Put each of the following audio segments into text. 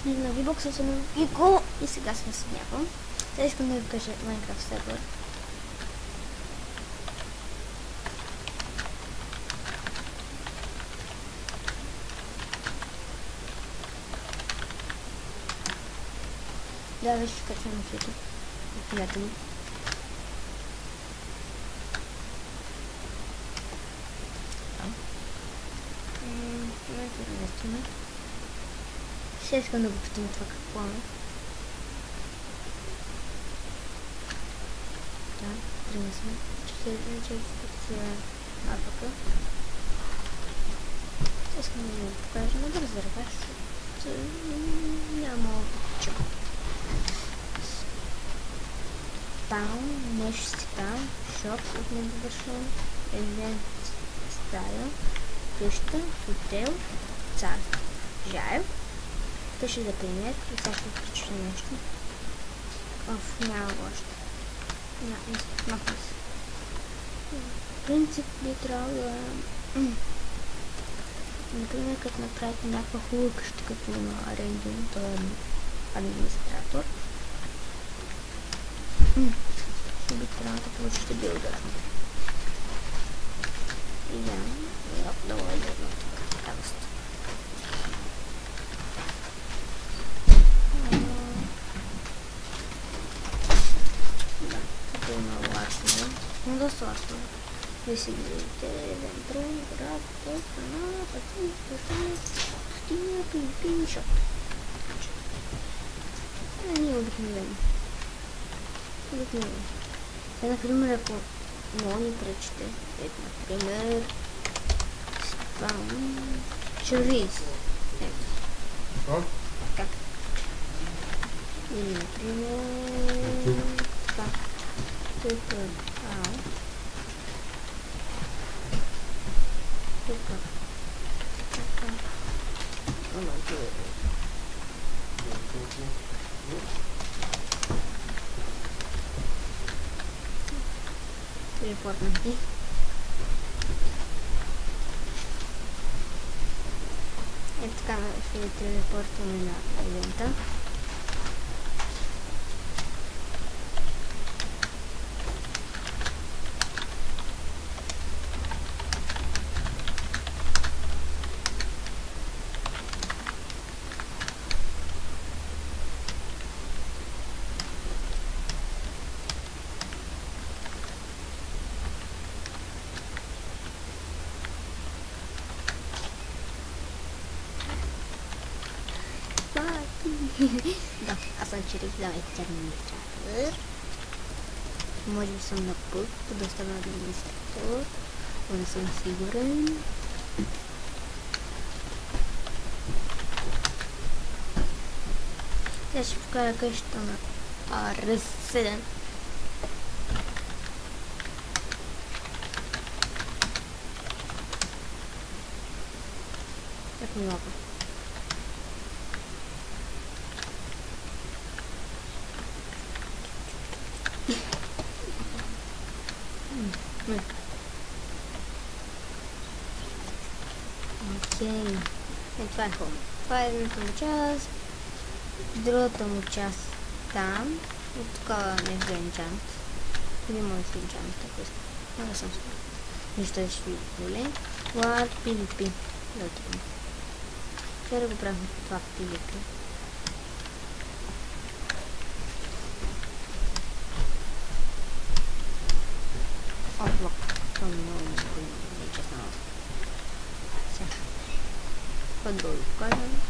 на V-Box съм и го и сега се насъднявам. Сега искам да ви кажа Minecraft Server. Да, вече качвам на YouTube. Приятели. Сега искам да го питам това какво е. Да, принесвам. Че се апака. Сега искам да ви покажа на бърза ръка. Няма чак. Spawn, Mesh Spawn, Shop от недовършен, Event Style, къща, хотел, цар. Жайл. Пише за пример и сега ще включи нещо. Няма още. Махна се. Принцип би трябвало да... Например, като направите някаква хубава къща, като на Рендин, той е администратор. Ще би трябвало да получите билдър. И да, много е едно така доста. Но доста ласно. Вие си гледате Вентро, град, страна, пъти, стиня, пин, шоп. Ние обикновено. Сега, например, ако много ни пречите, ето, например, спам, чориз. Ето. Така. Или, например, това. Тук, тук. Така. Телепортнати. Ето така ще ви телепортваме на ивента. Да, аз съм Чирик, давайте администратор. Може би съм на път, да стана администратор, но не съм сигурен. Сега ще покажа къщата на RS7. Как ми лапа? Окей. Това е хубаво. Това е едната му част. Другата му част там. От такова между енчант. Или може да си енчант, ако искам. Но да съм според. Нищо ще ви поле. Това PvP. Вчера го правим това PvP. Отлок. Това много не е честно. Сега. Път да го покажем.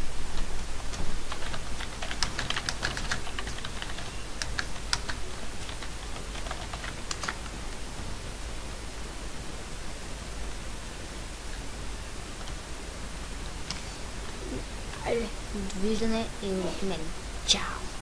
Довиждане и от мен. Чао!